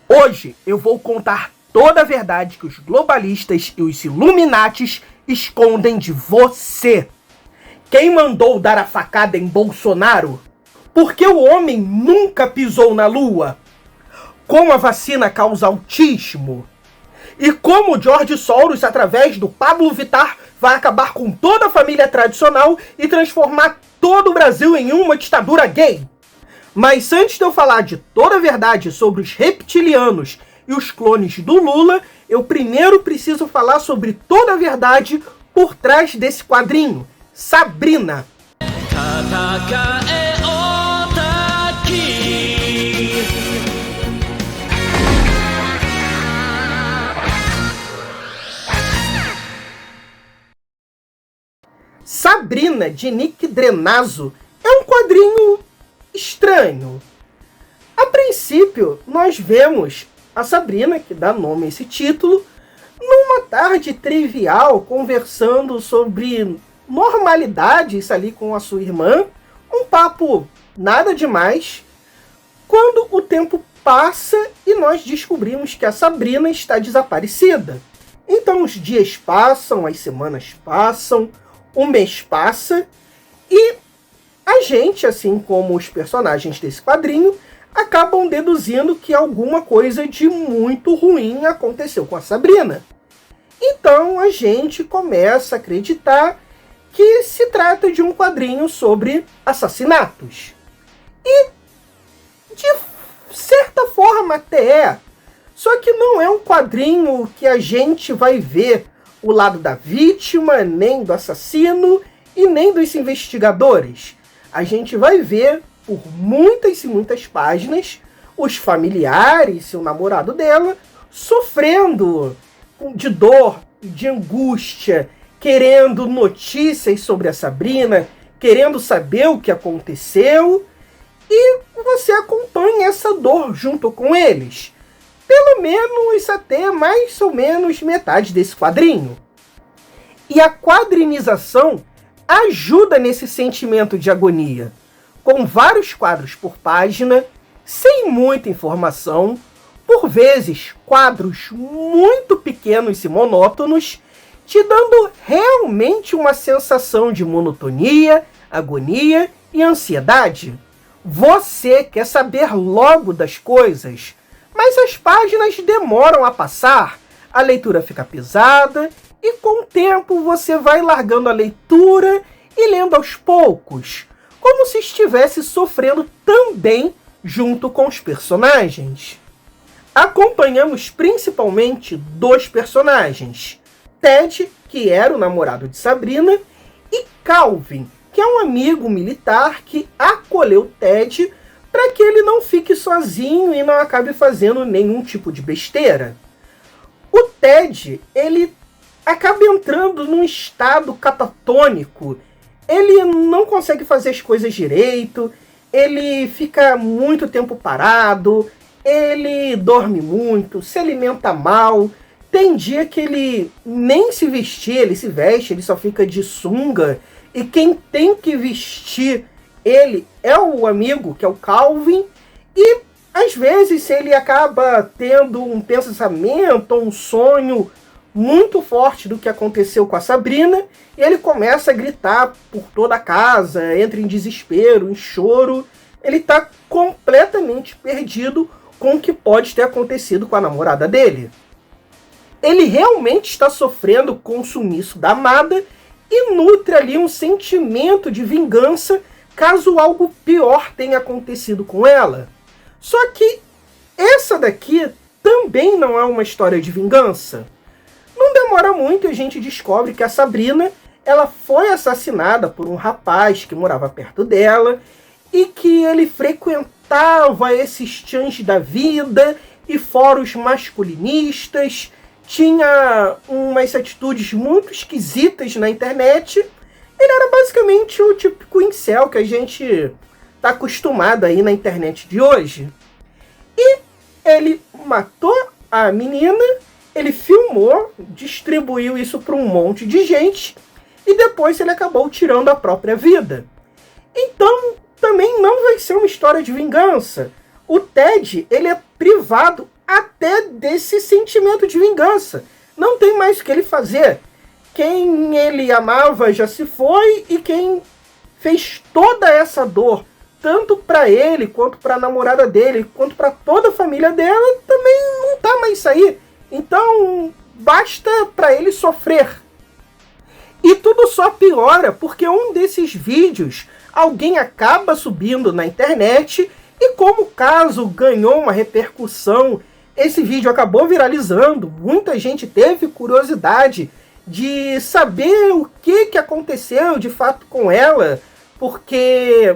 Hoje eu vou contar toda a verdade que os globalistas e os Illuminatis escondem de você. Quem mandou dar a facada em Bolsonaro? Por que o homem nunca pisou na Lua? Como a vacina causa autismo? E como George Soros, através do Pablo Vittar, vai acabar com toda a família tradicional e transformar todo o Brasil em uma ditadura gay? Mas antes de eu falar de toda a verdade sobre os reptilianos e os clones do Lula, eu primeiro preciso falar sobre toda a verdade por trás desse quadrinho, Sabrina. Sabrina, de Nick Drenazo, é um quadrinho estranho. A princípio, nós vemos a Sabrina, que dá nome a esse título, numa tarde trivial, conversando sobre normalidades ali com a sua irmã, um papo nada demais, quando o tempo passa e nós descobrimos que a Sabrina está desaparecida. Então os dias passam, as semanas passam, um mês passa e a gente, assim como os personagens desse quadrinho, acabam deduzindo que alguma coisa de muito ruim aconteceu com a Sabrina. Então a gente começa a acreditar que se trata de um quadrinho sobre assassinatos. E de certa forma até é. Só que não é um quadrinho que a gente vai ver o lado da vítima, nem do assassino e nem dos investigadores. A gente vai ver, por muitas e muitas páginas, os familiares e o namorado dela sofrendo de dor, de angústia, querendo notícias sobre a Sabrina, querendo saber o que aconteceu, e você acompanha essa dor junto com eles. Pelo menos até mais ou menos metade desse quadrinho. E a quadrinização ajuda nesse sentimento de agonia, com vários quadros por página, sem muita informação, por vezes quadros muito pequenos e monótonos, te dando realmente uma sensação de monotonia, agonia e ansiedade. Você quer saber logo das coisas, mas as páginas demoram a passar, a leitura fica pesada, e com o tempo você vai largando a leitura e lendo aos poucos, como se estivesse sofrendo também junto com os personagens. Acompanhamos principalmente dois personagens, Ted, que era o namorado de Sabrina, e Calvin, que é um amigo militar que acolheu Ted para que ele não fique sozinho e não acabe fazendo nenhum tipo de besteira. O Ted, ele acaba entrando num estado catatônico. Ele não consegue fazer as coisas direito, ele fica muito tempo parado, ele dorme muito, se alimenta mal. Tem dia que ele nem se vestir, ele se veste, ele só fica de sunga. E quem tem que vestir ele é o amigo, que é o Calvin. E às vezes ele acaba tendo um pensamento, um sonho muito forte do que aconteceu com a Sabrina, e ele começa a gritar por toda a casa, entra em desespero, em choro. Ele está completamente perdido com o que pode ter acontecido com a namorada dele. Ele realmente está sofrendo com o sumiço da amada e nutre ali um sentimento de vingança caso algo pior tenha acontecido com ela. Só que essa daqui também não é uma história de vingança. Não demora muito e a gente descobre que a Sabrina ela foi assassinada por um rapaz que morava perto dela e que ele frequentava esses chans da vida e fóruns masculinistas, tinha umas atitudes muito esquisitas na internet. Ele era basicamente o típico incel que a gente está acostumado aí na internet de hoje. E ele matou a menina, ele filmou, distribuiu isso para um monte de gente e depois ele acabou tirando a própria vida. Então, também não vai ser uma história de vingança. O Ted, ele é privado até desse sentimento de vingança. Não tem mais o que ele fazer. Quem ele amava já se foi, e quem fez toda essa dor, tanto para ele, quanto para a namorada dele, quanto para toda a família dela, também não tá mais aí. Então, basta para ele sofrer. E tudo só piora porque um desses vídeos alguém acaba subindo na internet, e como o caso ganhou uma repercussão, esse vídeo acabou viralizando, muita gente teve curiosidade de saber o que aconteceu de fato com ela, porque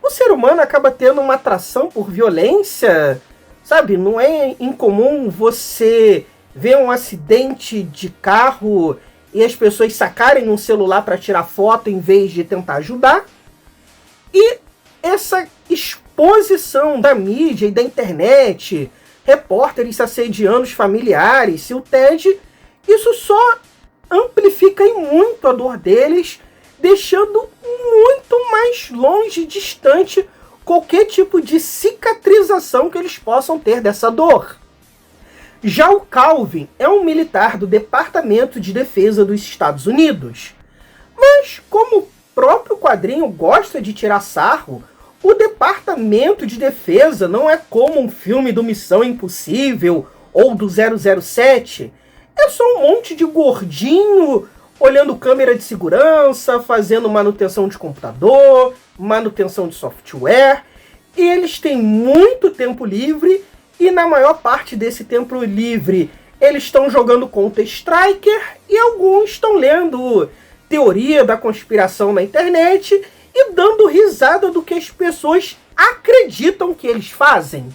o ser humano acaba tendo uma atração por violência, sabe? Não é incomum você ver um acidente de carro e as pessoas sacarem um celular para tirar foto em vez de tentar ajudar. E essa exposição da mídia e da internet, repórteres se assediando os familiares, o TED, isso só amplifica e muito a dor deles, deixando muito mais longe, distante, qualquer tipo de cicatrização que eles possam ter dessa dor. Já o Calvin é um militar do Departamento de Defesa dos Estados Unidos. Mas, como o próprio quadrinho gosta de tirar sarro, o Departamento de Defesa não é como um filme do Missão Impossível ou do 007. É só um monte de gordinho olhando câmera de segurança, fazendo manutenção de computador, manutenção de software. E eles têm muito tempo livre, e na maior parte desse tempo livre eles estão jogando Counter-Strike, e alguns estão lendo teoria da conspiração na internet e dando risada do que as pessoas acreditam que eles fazem.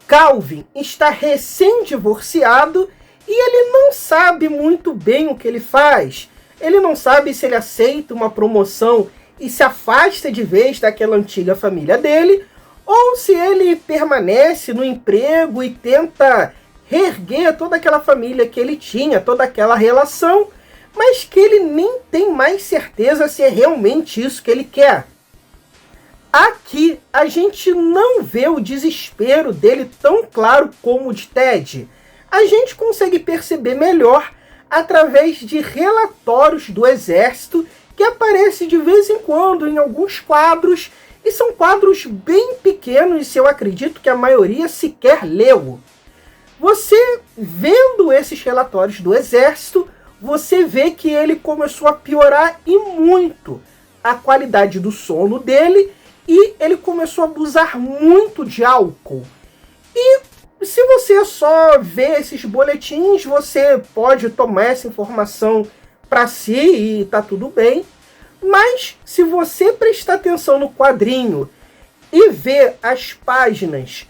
Calvin está recém-divorciado e ele não sabe muito bem o que ele faz. Ele não sabe se ele aceita uma promoção e se afasta de vez daquela antiga família dele, ou se ele permanece no emprego e tenta reerguer toda aquela família que ele tinha, toda aquela relação, mas que ele nem tem mais certeza se é realmente isso que ele quer. Aqui a gente não vê o desespero dele tão claro como o de Ted. A gente consegue perceber melhor através de relatórios do exército que aparecem de vez em quando em alguns quadros, e são quadros bem pequenos, e eu acredito que a maioria sequer leu. Você, vendo esses relatórios do exército, você vê que ele começou a piorar e muito a qualidade do sono dele, e ele começou a abusar muito de álcool. E se você só vê esses boletins, você pode tomar essa informação para si e tá tudo bem. Mas se você prestar atenção no quadrinho e ver as páginas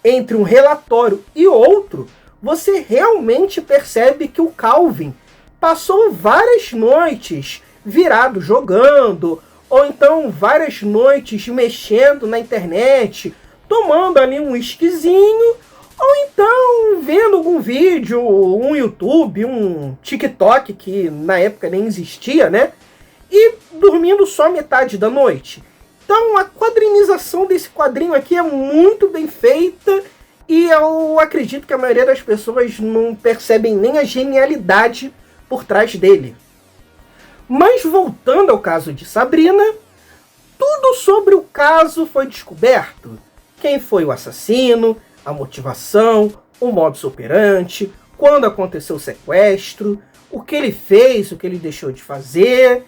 entre um relatório e outro, você realmente percebe que o Calvin passou várias noites virado jogando, ou então várias noites mexendo na internet, tomando ali um whiskyzinho, ou então vendo algum vídeo, um YouTube, um TikTok, que na época nem existia, né? E dormindo só metade da noite. Então a quadrinização desse quadrinho aqui é muito bem feita, e eu acredito que a maioria das pessoas não percebem nem a genialidade por trás dele. Mas voltando ao caso de Sabrina, tudo sobre o caso foi descoberto. Quem foi o assassino, a motivação, o modus operandi, quando aconteceu o sequestro, o que ele fez, o que ele deixou de fazer.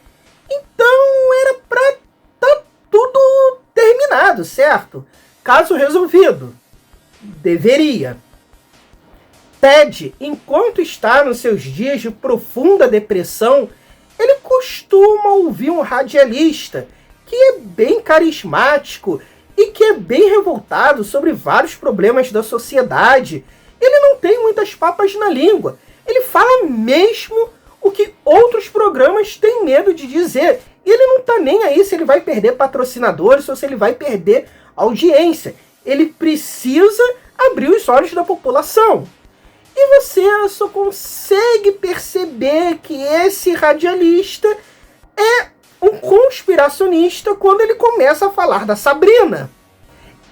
Então era pra tá tudo terminado, certo? Caso resolvido. Deveria. Ted, enquanto está nos seus dias de profunda depressão, ele costuma ouvir um radialista que é bem carismático e que é bem revoltado sobre vários problemas da sociedade. Ele não tem muitas papas na língua. Ele fala mesmo o que outros programas têm medo de dizer. E ele não tá nem aí se ele vai perder patrocinadores ou se ele vai perder audiência. Ele precisa abrir os olhos da população. E você só consegue perceber que esse radialista é um conspiracionista quando ele começa a falar da Sabrina.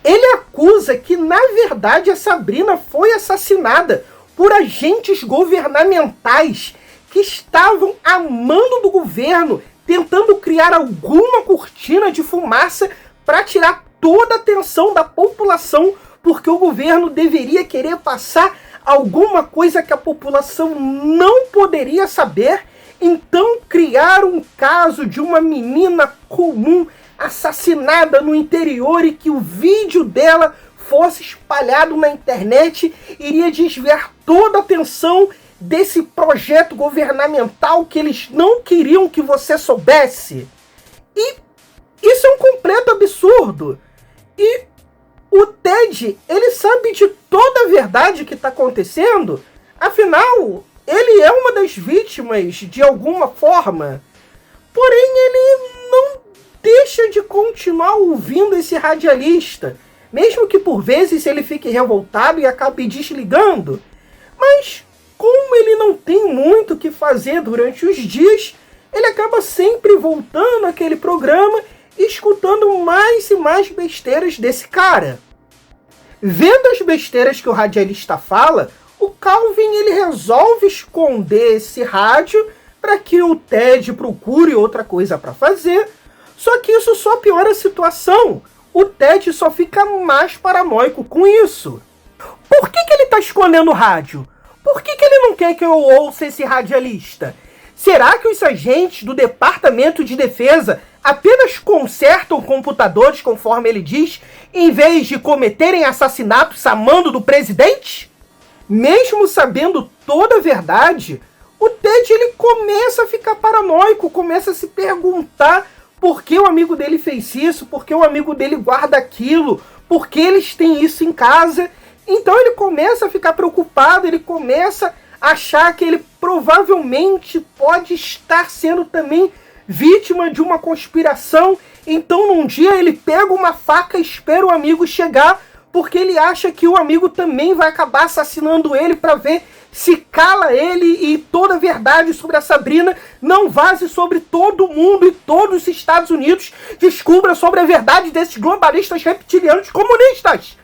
Ele acusa que, na verdade, a Sabrina foi assassinada por agentes governamentais que estavam a mando do governo, tentando criar alguma cortina de fumaça para tirar toda a atenção da população, porque o governo deveria querer passar alguma coisa que a população não poderia saber. Então criaram um caso de uma menina comum assassinada no interior e que o vídeo dela fosse espalhado na internet iria desviar toda a atenção desse projeto governamental que eles não queriam que você soubesse. E isso é um completo absurdo. E o Ted, ele sabe de toda a verdade que está acontecendo. Afinal, ele é uma das vítimas de alguma forma. Porém, ele não deixa de continuar ouvindo esse radialista, mesmo que por vezes ele fique revoltado e acabe desligando. Mas como ele não tem muito o que fazer durante os dias, ele acaba sempre voltando àquele programa e escutando mais e mais besteiras desse cara. Vendo as besteiras que o radialista fala, o Calvin ele resolve esconder esse rádio para que o Ted procure outra coisa para fazer. Só que isso só piora a situação. O Ted só fica mais paranoico com isso. Por que ele está escondendo o rádio? Por que ele não quer que eu ouça esse radialista? Será que os agentes do Departamento de Defesa apenas consertam computadores, conforme ele diz, em vez de cometerem assassinatos a mando do presidente? Mesmo sabendo toda a verdade, o Ted ele começa a ficar paranoico, começa a se perguntar por que o amigo dele fez isso, por que o amigo dele guarda aquilo, por que eles têm isso em casa. Então ele começa a ficar preocupado, ele começa a achar que ele provavelmente pode estar sendo também vítima de uma conspiração. Então num dia ele pega uma faca e espera o amigo chegar, porque ele acha que o amigo também vai acabar assassinando ele para ver se cala ele e toda a verdade sobre a Sabrina não vaze sobre todo mundo e todos os Estados Unidos descubra sobre a verdade desses globalistas reptilianos comunistas.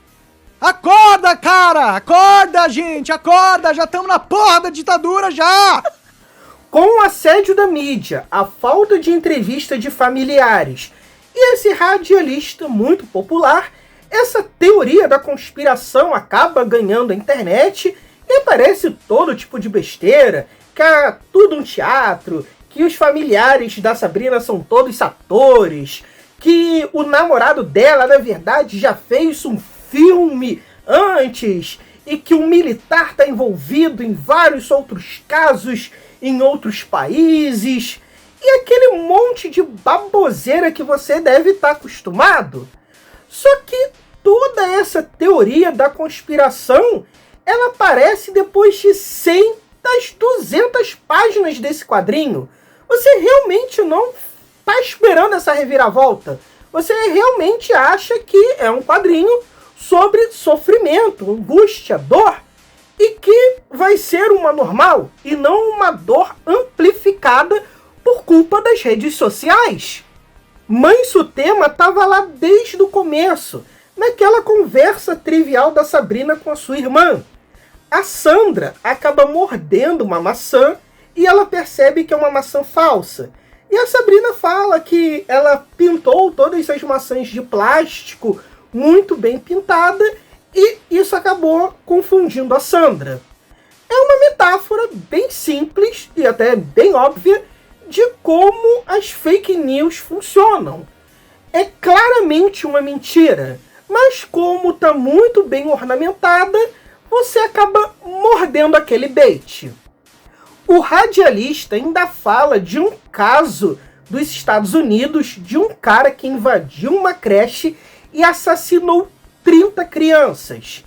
Acorda, cara! Acorda, gente! Acorda! Já estamos na porra da ditadura, já! Com o assédio da mídia, a falta de entrevista de familiares e esse radialista muito popular, essa teoria da conspiração acaba ganhando a internet e aparece todo tipo de besteira, que é tudo um teatro, que os familiares da Sabrina são todos atores, que o namorado dela, na verdade, já fez um filme antes e que o militar está envolvido em vários outros casos em outros países e aquele monte de baboseira que você deve estar acostumado. Só que toda essa teoria da conspiração ela aparece depois de 100 das 200 páginas desse quadrinho. Você realmente não está esperando essa reviravolta. Você realmente acha que é um quadrinho sobre sofrimento, angústia, dor, e que vai ser uma normal e não uma dor amplificada por culpa das redes sociais. Mãe Sutema estava lá desde o começo, naquela conversa trivial da Sabrina com a sua irmã. A Sandra acaba mordendo uma maçã e ela percebe que é uma maçã falsa. E a Sabrina fala que ela pintou todas as maçãs de plástico muito bem pintada e isso acabou confundindo a Sandra. É uma metáfora bem simples e até bem óbvia de como as fake news funcionam. É claramente uma mentira, mas como está muito bem ornamentada, você acaba mordendo aquele bait. O radialista ainda fala de um caso dos Estados Unidos de um cara que invadiu uma creche e assassinou 30 crianças.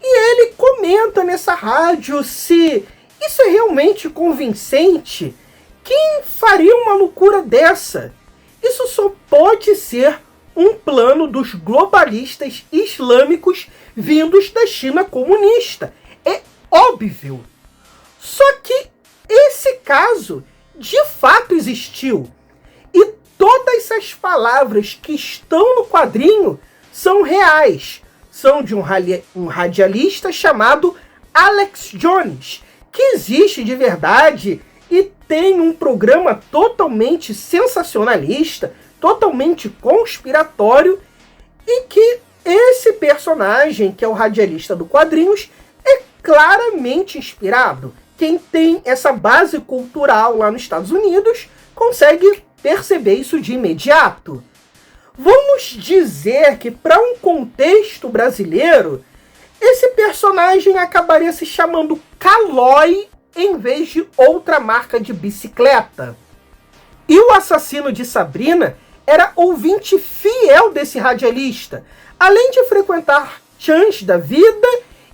E ele comenta nessa rádio se isso é realmente convincente. Quem faria uma loucura dessa? Isso só pode ser um plano dos globalistas islâmicos vindos da China comunista. É óbvio. Só que esse caso de fato existiu. E todas essas palavras que estão no quadrinho são reais. São de um radialista chamado Alex Jones, que existe de verdade e tem um programa totalmente sensacionalista, totalmente conspiratório, e que esse personagem, que é o radialista do quadrinhos, é claramente inspirado. Quem tem essa base cultural lá nos Estados Unidos consegue perceber isso de imediato. Vamos dizer que, para um contexto brasileiro, esse personagem acabaria se chamando Calói em vez de outra marca de bicicleta. E o assassino de Sabrina era ouvinte fiel desse radialista, além de frequentar chans da vida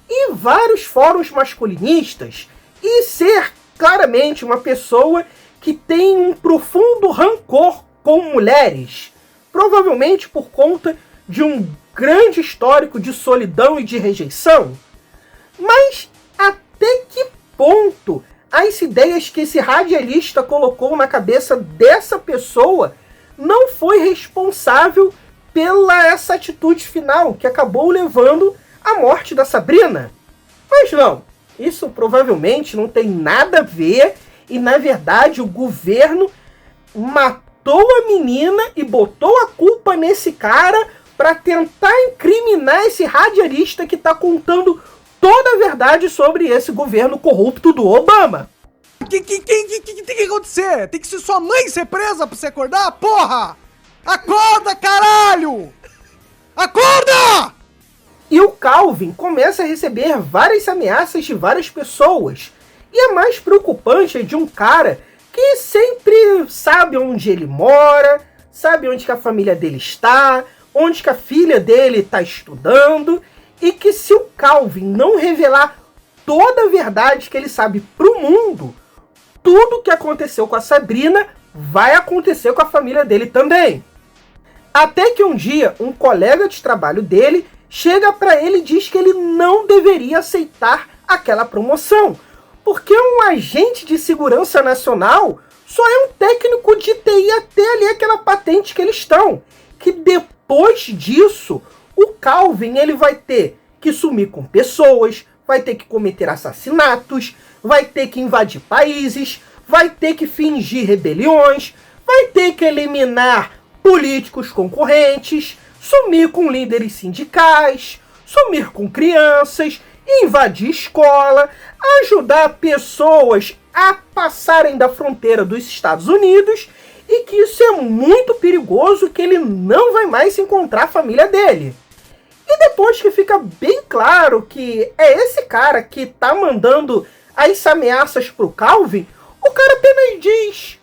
e vários fóruns masculinistas, e ser claramente uma pessoa que tem um profundo rancor com mulheres, provavelmente por conta de um grande histórico de solidão e de rejeição. Mas até que ponto as ideias que esse radialista colocou na cabeça dessa pessoa não foi responsável pela essa atitude final que acabou levando à morte da Sabrina? Mas não, isso provavelmente não tem nada a ver, e na verdade o governo matou a menina e botou a culpa nesse cara para tentar incriminar esse radialista que está contando toda a verdade sobre esse governo corrupto do Obama. O que tem que acontecer? Tem que ser sua mãe ser presa pra você acordar, porra! Acorda, caralho! Acorda! E o Calvin começa a receber várias ameaças de várias pessoas. E a mais preocupante é de um cara que sempre sabe onde ele mora, sabe onde que a família dele está, onde que a filha dele está estudando, e que se o Calvin não revelar toda a verdade que ele sabe pro mundo, tudo que aconteceu com a Sabrina vai acontecer com a família dele também. Até que um dia, um colega de trabalho dele chega para ele e diz que ele não deveria aceitar aquela promoção, porque um agente de segurança nacional só é um técnico de TI até ali aquela patente que eles estão. Que depois disso, o Calvin ele vai ter que sumir com pessoas, vai ter que cometer assassinatos, vai ter que invadir países, vai ter que fingir rebeliões, vai ter que eliminar políticos concorrentes, sumir com líderes sindicais, sumir com crianças, invadir escola, ajudar pessoas a passarem da fronteira dos Estados Unidos, e que isso é muito perigoso, que ele não vai mais encontrar a família dele. E depois que fica bem claro que é esse cara que tá mandando as ameaças pro Calvin, o cara apenas diz: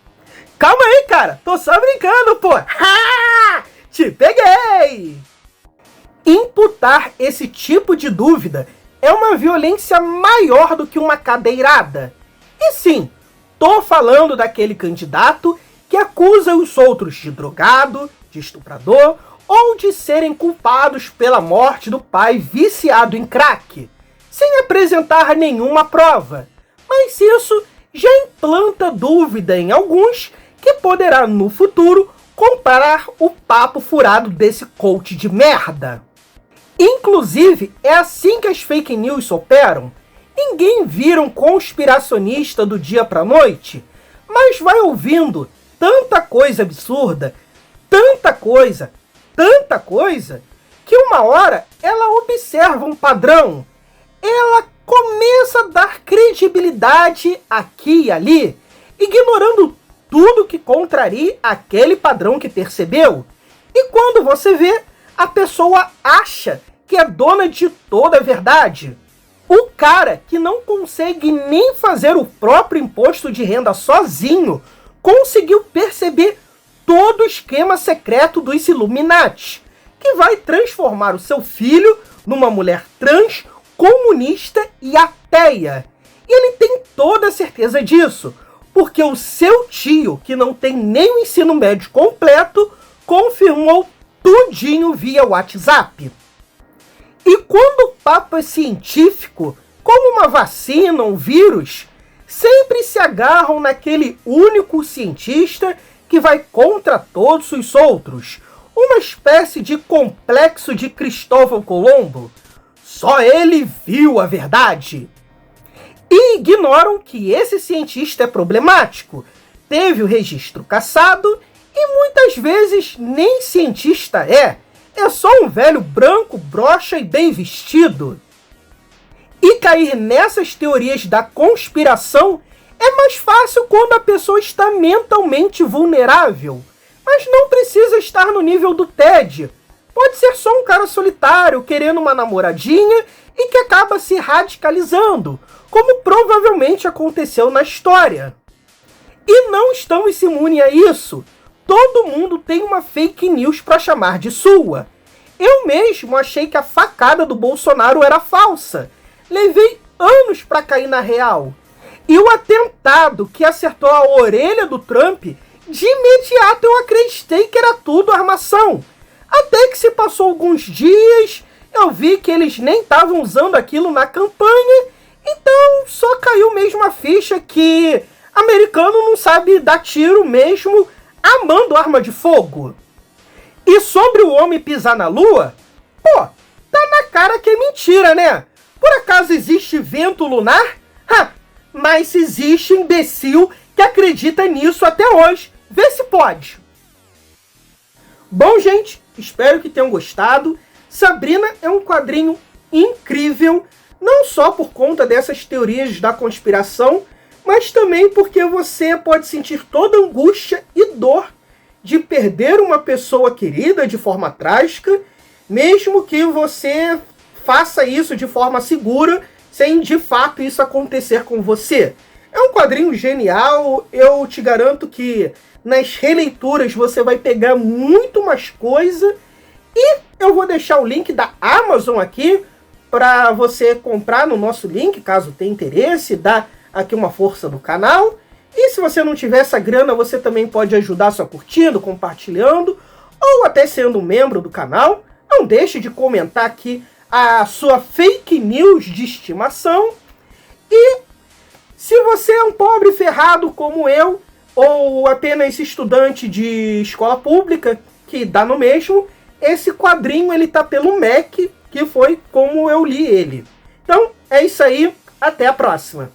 calma aí, cara, tô só brincando, pô. Ha! Te peguei! Imputar esse tipo de dúvida é uma violência maior do que uma cadeirada. E sim, tô falando daquele candidato que acusa os outros de drogado, de estuprador ou de serem culpados pela morte do pai viciado em crack, sem apresentar nenhuma prova. Mas isso já implanta dúvida em alguns que poderá no futuro comparar o papo furado desse coach de merda. Inclusive, é assim que as fake news operam. Ninguém vira um conspiracionista do dia pra noite, mas vai ouvindo tanta coisa absurda, tanta coisa, que uma hora ela observa um padrão, ela começa a dar credibilidade aqui e ali, ignorando tudo que contraria aquele padrão que percebeu. E quando você vê, a pessoa acha que é dona de toda a verdade. O cara que não consegue nem fazer o próprio imposto de renda sozinho conseguiu perceber todo o esquema secreto dos Illuminati, que vai transformar o seu filho numa mulher trans, comunista e ateia. E ele tem toda a certeza disso, porque o seu tio, que não tem nem o ensino médio completo, confirmou tudinho via WhatsApp. E quando o papo é científico, como uma vacina ou um vírus, sempre se agarram naquele único cientista que vai contra todos os outros, uma espécie de complexo de Cristóvão Colombo. Só ele viu a verdade. E ignoram que esse cientista é problemático, teve o registro cassado e muitas vezes nem cientista é só um velho branco, broxa e bem vestido. E cair nessas teorias da conspiração é mais fácil quando a pessoa está mentalmente vulnerável, mas não precisa estar no nível do Ted. Pode ser só um cara solitário querendo uma namoradinha e que acaba se radicalizando, como provavelmente aconteceu na história. E não estamos imunes a isso. Todo mundo tem uma fake news para chamar de sua. Eu mesmo achei que a facada do Bolsonaro era falsa. Levei anos para cair na real. E o atentado que acertou a orelha do Trump, de imediato eu acreditei que era tudo armação. Até que se passou alguns dias, eu vi que eles nem estavam usando aquilo na campanha, então só caiu mesmo a ficha que americano não sabe dar tiro mesmo amando arma de fogo. E sobre o homem pisar na lua, pô, tá na cara que é mentira, né? Por acaso existe vento lunar? Mas existe imbecil que acredita nisso até hoje. Vê se pode. Bom, gente, espero que tenham gostado. Sabrina é um quadrinho incrível, não só por conta dessas teorias da conspiração, mas também porque você pode sentir toda a angústia e dor de perder uma pessoa querida de forma trágica, mesmo que você faça isso de forma segura, sem de fato isso acontecer com você. É um quadrinho genial, eu te garanto que nas releituras você vai pegar muito mais coisa, e eu vou deixar o link da Amazon aqui para você comprar no nosso link, caso tenha interesse, dá aqui uma força no canal. E se você não tiver essa grana, você também pode ajudar só curtindo, compartilhando, ou até sendo um membro do canal. Não deixe de comentar aqui a sua fake news de estimação. E se você é um pobre ferrado como eu, ou apenas estudante de escola pública, que dá no mesmo, esse quadrinho ele tá pelo Mac, que foi como eu li ele. Então é isso aí, até a próxima.